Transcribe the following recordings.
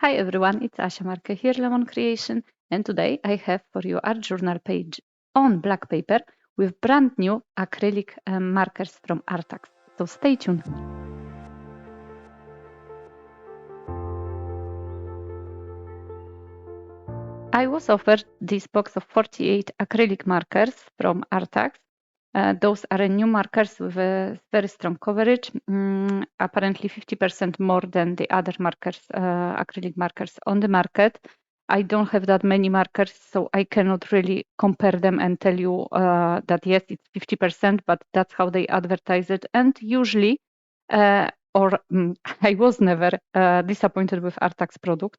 Hi everyone, it's Asia Marquet here, Lemon Creation, and today I have for you art journal page on black paper with brand new acrylic markers from Arrtx. So stay tuned. I was offered this box of 48 acrylic markers from Arrtx. Those are new markers with a very strong coverage, apparently 50% more than the other markers, acrylic markers on the market. I don't have that many markers, so I cannot really compare them and tell you that yes, it's 50%, but that's how they advertise it. And usually, I was never disappointed with Arrtx products.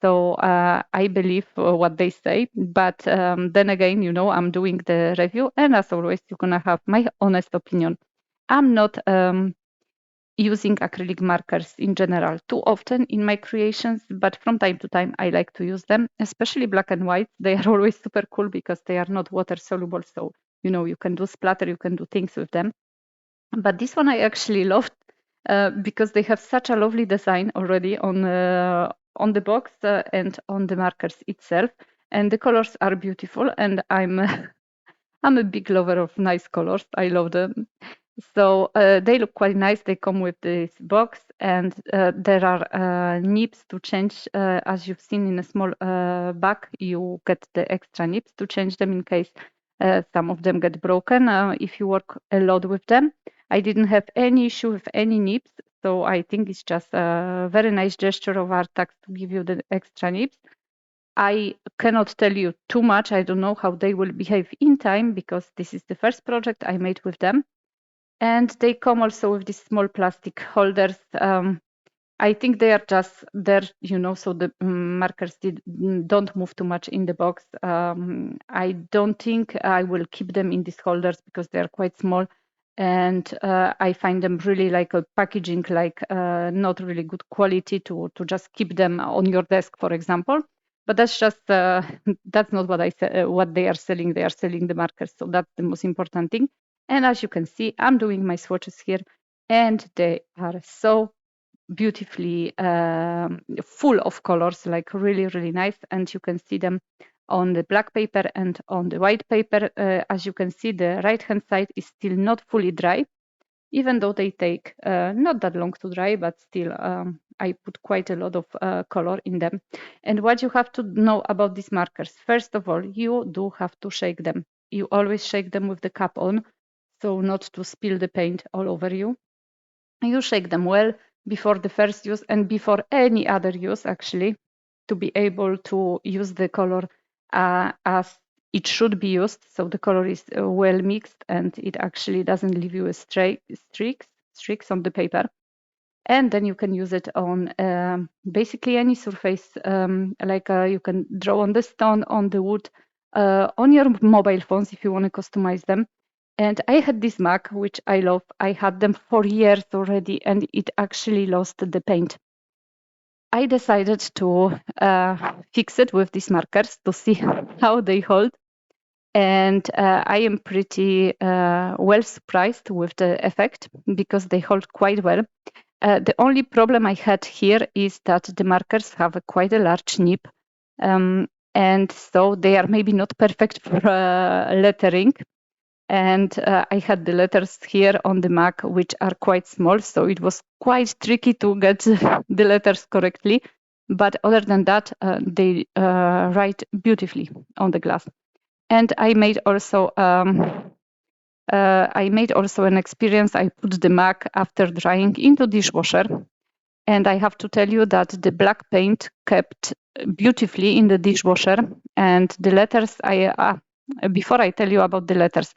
So I believe what they say, but then again, I'm doing the review, and as always, you're gonna have my honest opinion. I'm not using acrylic markers in general too often in my creations, but from time to time I like to use them, especially black and white. They are always super cool because they are not water soluble, so you can do splatter, you can do things with them. But this one I actually loved because they have such a lovely design already on the box and on the markers itself, and the colors are beautiful. And I'm I'm a big lover of nice colors. I love them. So they look quite nice. They come with this box, and there are nibs to change. As you've seen in a small bag, you get the extra nibs to change them in case some of them get broken if you work a lot with them. I didn't have any issue with any nibs, so I think it's just a very nice gesture of Arrtx to give you the extra nibs. I cannot tell you too much. I don't know how they will behave in time because this is the first project I made with them. And they come also with these small plastic holders. I think they are just there, so the markers don't move too much in the box. I don't think I will keep them in these holders because they are quite small. And I find them really like a packaging, like not really good quality to just keep them on your desk, for example. But that's just that's not what what they are selling. They are selling the markers, so that's the most important thing. And as you can see, I'm doing my swatches here, and they are so beautifully full of colors, like really, really nice. And you can see them on the black paper and on the white paper. As you can see, the right-hand side is still not fully dry, even though they take not that long to dry, but still I put quite a lot of color in them. And what you have to know about these markers, first of all, you do have to shake them. You always shake them with the cap on, so not to spill the paint all over you. You shake them well before the first use and before any other use, actually, to be able to use the color as it should be used. So the color is well mixed and it actually doesn't leave you a streaks on the paper. And then you can use it on basically any surface, like you can draw on the stone, on the wood, on your mobile phones if you want to customize them. And I had this mug, which I love. I had them for years already, and it actually lost the paint. I decided to fix it with these markers to see how they hold. And I am pretty well surprised with the effect because they hold quite well. The only problem I had here is that the markers have quite a large nib. And so they are maybe not perfect for lettering. And I had the letters here on the Mac, which are quite small, so it was quite tricky to get the letters correctly. But other than that, they write beautifully on the glass. And I made also an experience. I put the Mac after drying into dishwasher, and I have to tell you that the black paint kept beautifully in the dishwasher. And the letters, before I tell you about the letters,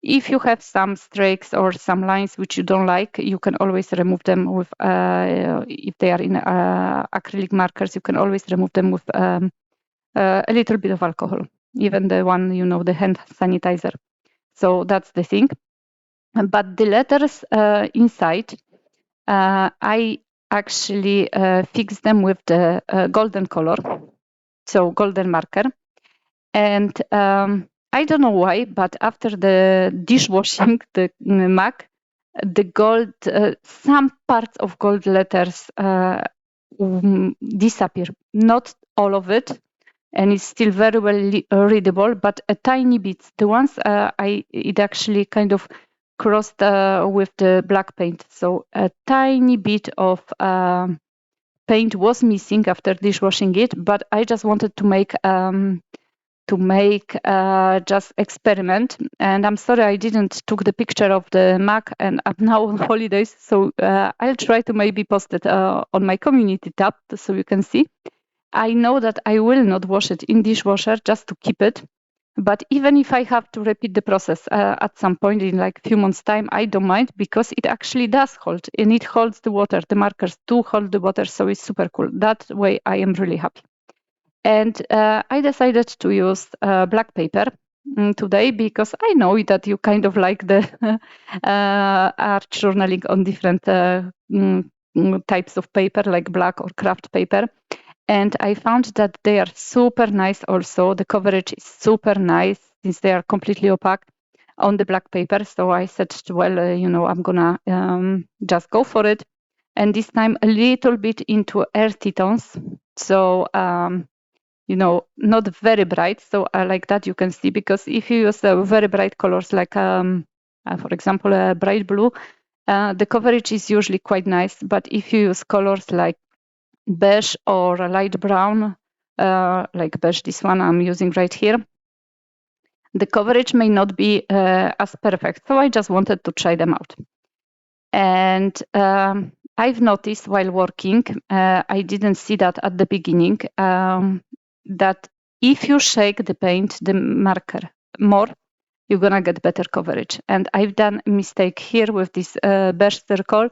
if you have some streaks or some lines which you don't like, you can always remove them with, if they are in acrylic markers, you can always remove them with a little bit of alcohol, even the one, the hand sanitizer. So that's the thing. But the letters inside, I actually fixed them with the golden color, so golden marker. And I don't know why, but after the dishwashing the Mac, the gold, some parts of gold letters disappear. Not all of it, and it's still very well readable, but a tiny bit. The ones it actually kind of crossed with the black paint, so a tiny bit of paint was missing after dishwashing it. But I just wanted to make just experiment, and I'm sorry I didn't took the picture of the mug, and I'm now on holidays, so I'll try to maybe post it on my community tab so you can see. I know that I will not wash it in dishwasher just to keep it, but even if I have to repeat the process at some point in like a few months time, I don't mind, because it actually does hold, and it holds the water. The markers do hold the water, so it's super cool. That way I am really happy. And I decided to use black paper today, because I know that you kind of like the art journaling on different types of paper, like black or craft paper. And I found that they are super nice also. The coverage is super nice since they are completely opaque on the black paper. So I said, well, I'm gonna just go for it. And this time a little bit into earthy tones. So not very bright. So I like that you can see, because if you use very bright colors, like for example, a bright blue, the coverage is usually quite nice. But if you use colors like beige or a light brown, like beige, this one I'm using right here, the coverage may not be as perfect. So I just wanted to try them out. And I've noticed while working, I didn't see that at the beginning, that if you shake the paint, the marker more, you're gonna get better coverage. And I've done a mistake here with this beige circle.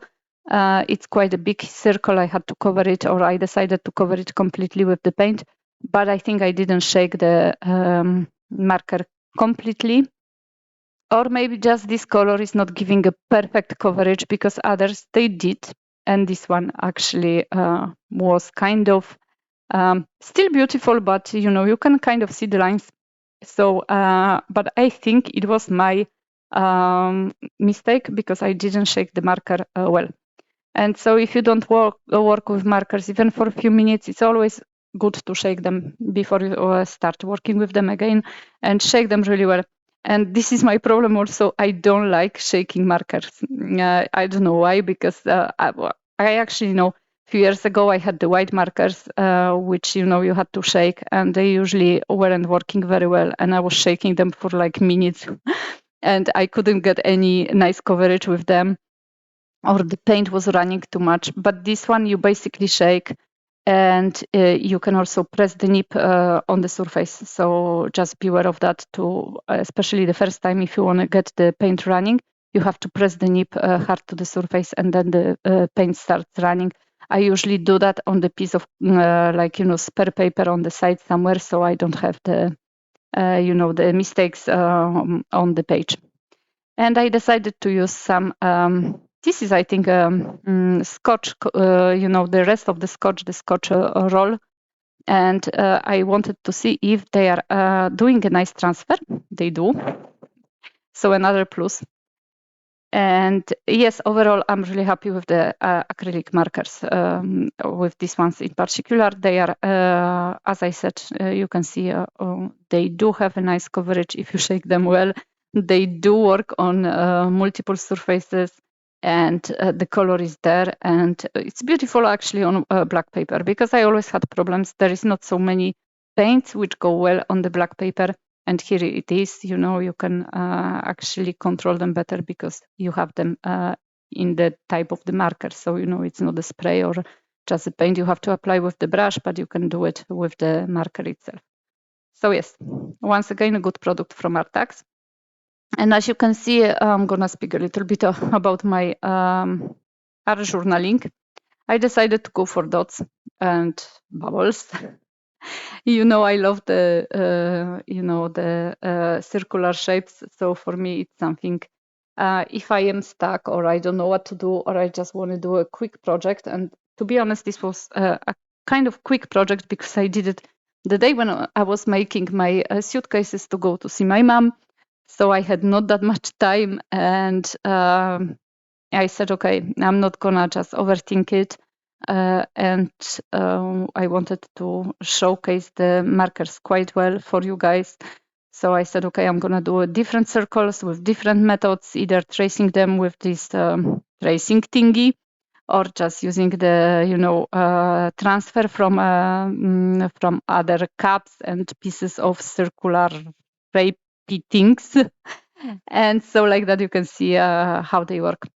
It's quite a big circle. I had to cover it, or I decided to cover it completely with the paint, but I think I didn't shake the marker completely. Or maybe just this color is not giving a perfect coverage, because others, they did. And this one actually was kind of still beautiful, but you can kind of see the lines. So, but I think it was my mistake, because I didn't shake the marker well. And so if you don't work with markers even for a few minutes, it's always good to shake them before you start working with them again, and shake them really well. And this is my problem also. I don't like shaking markers. I don't know why, because I actually know a few years ago I had the white markers, which you had to shake, and they usually weren't working very well. And I was shaking them for like minutes, and I couldn't get any nice coverage with them, or the paint was running too much. But this one, you basically shake, and you can also press the nib on the surface. So just be aware of that too, especially the first time. If you want to get the paint running, you have to press the nib hard to the surface, and then the paint starts running. I usually do that on the piece of spare paper on the side somewhere, so I don't have the the mistakes on the page. And I decided to use some this is, I think, scotch, the rest of the scotch roll. And I wanted to see if they are doing a nice transfer. They do. So another plus. And yes, overall, I'm really happy with the acrylic markers. With these ones in particular, they are, as I said, you can see they do have a nice coverage if you shake them well. They do work on multiple surfaces, and the color is there, and it's beautiful actually on black paper, because I always had problems. There is not so many paints which go well on the black paper. And here it is, you can actually control them better, because you have them in the type of the marker. So, it's not a spray or just a paint you have to apply with the brush, but you can do it with the marker itself. So yes, once again, a good product from Arrtx. And as you can see, I'm going to speak a little bit about my art journaling. I decided to go for dots and bubbles. I love the circular shapes. So for me, it's something. If I am stuck, or I don't know what to do, or I just want to do a quick project. And to be honest, this was a kind of quick project, because I did it the day when I was making my suitcases to go to see my mom. So I had not that much time, and I said, okay, I'm not gonna just overthink it. and I wanted to showcase the markers quite well for you guys. So I said, okay, I'm gonna do different circles with different methods, either tracing them with this tracing thingy, or just using the, you know, transfer from other cups and pieces of circular shapey things. And so like that, you can see how they work.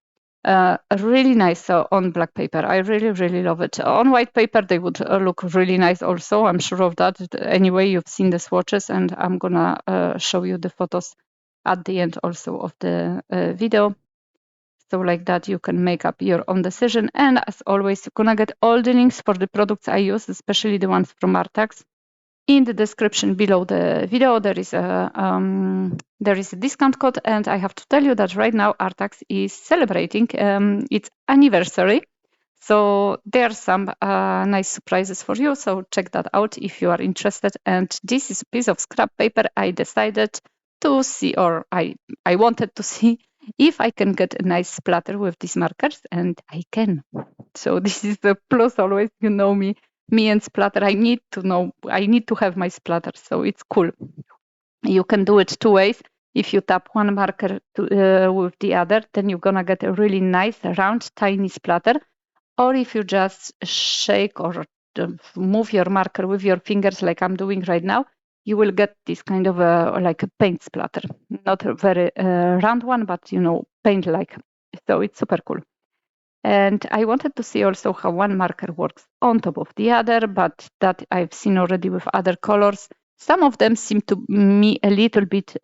Really nice on black paper. I really love it. On white paper, they would look really nice also. I'm sure of that. Anyway, you've seen the swatches, and I'm gonna show you the photos at the end also of the video. So like that, you can make up your own decision. And as always, you're gonna get all the links for the products I use, especially the ones from Arrtx. In the description below the video, there is a discount code, and I have to tell you that right now Arrtx is celebrating its anniversary. So there are some nice surprises for you. So check that out if you are interested. And this is a piece of scrap paper I decided to see, or I wanted to see if I can get a nice splatter with these markers, and I can. So this is the plus always, you know me and splatter. I need to have my splatter, so it's cool. You can do it two ways. If you tap one marker with the other, then you're gonna get a really nice round tiny splatter. Or if you just shake or move your marker with your fingers like I'm doing right now, you will get this kind of like a paint splatter. Not a very round one, but you know, paint-like. So it's super cool. And I wanted to see also how one marker works on top of the other, but that I've seen already with other colors. Some of them seem to me a little bit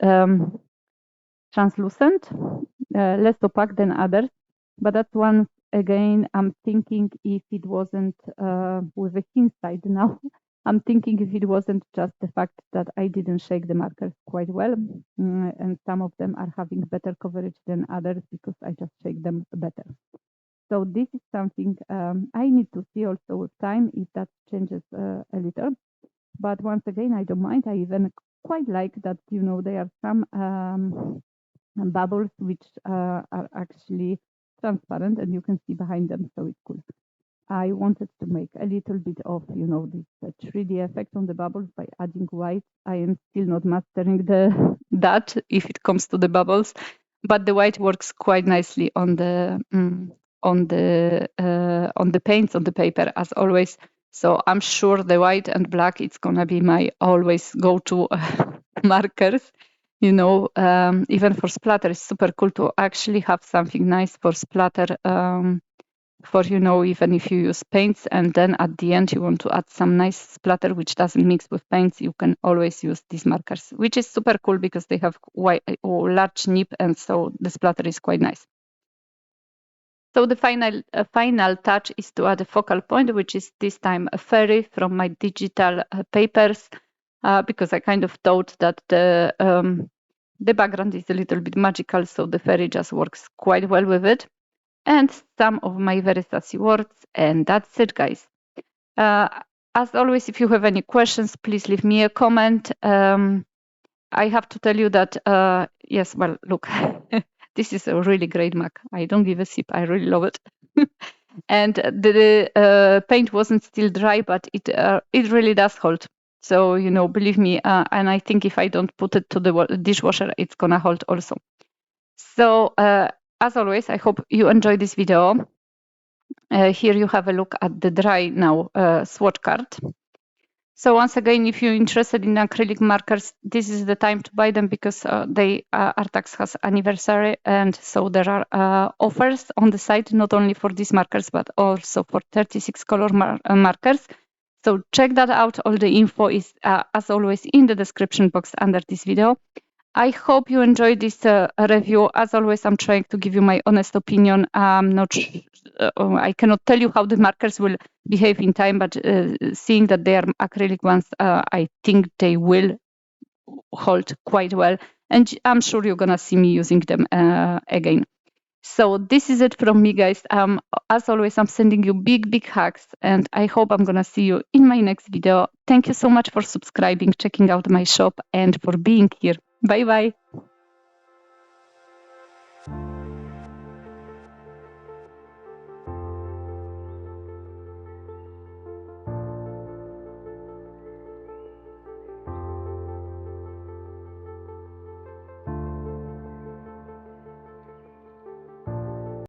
translucent, less opaque than others. But that's one, again, I'm thinking if it wasn't with a hindsight now, I'm thinking if it wasn't just the fact that I didn't shake the markers quite well, and some of them are having better coverage than others because I just shake them better. So this is something I need to see also with time if that changes a little. But once again, I don't mind. I even quite like that, you know, there are some bubbles which are actually transparent and you can see behind them, so it's cool. I wanted to make a little bit of, you know, this 3D effect on the bubbles by adding white. I am still not mastering that if it comes to the bubbles, but the white works quite nicely on the paints on the paper as always. So I'm sure the white and black, it's gonna be my always go-to markers. You know, even for splatter, it's super cool to actually have something nice for splatter. For, you know, even if you use paints and then at the end you want to add some nice splatter which doesn't mix with paints, you can always use these markers, which is super cool because they have quite a large nib, and so the splatter is quite nice. So the final touch is to add a focal point, which is this time a fairy from my digital papers, because I kind of thought that the background is a little bit magical, so the fairy just works quite well with it. And some of my very sassy words, and that's it, guys. As always, if you have any questions, please leave me a comment. I have to tell you that, yes, well, look, this is a really great Mac. I don't give a sip. I really love it. And the paint wasn't still dry, but it really does hold. So, you know, believe me, and I think if I don't put it to the dishwasher, it's going to hold also. So, as always, I hope you enjoyed this video. Here you have a look at the dry now swatch card. So once again, if you're interested in acrylic markers, this is the time to buy them because Arrtx has anniversary, and so there are offers on the site, not only for these markers, but also for 36 color markers. So check that out. All the info is, as always, in the description box under this video. I hope you enjoyed this review. As always, I'm trying to give you my honest opinion. I cannot tell you how the markers will behave in time, but seeing that they are acrylic ones, I think they will hold quite well. And I'm sure you're going to see me using them again. So this is it from me, guys. As always, I'm sending you big hugs, and I hope I'm going to see you in my next video. Thank you so much for subscribing, checking out my shop, and for being here. Bye-bye.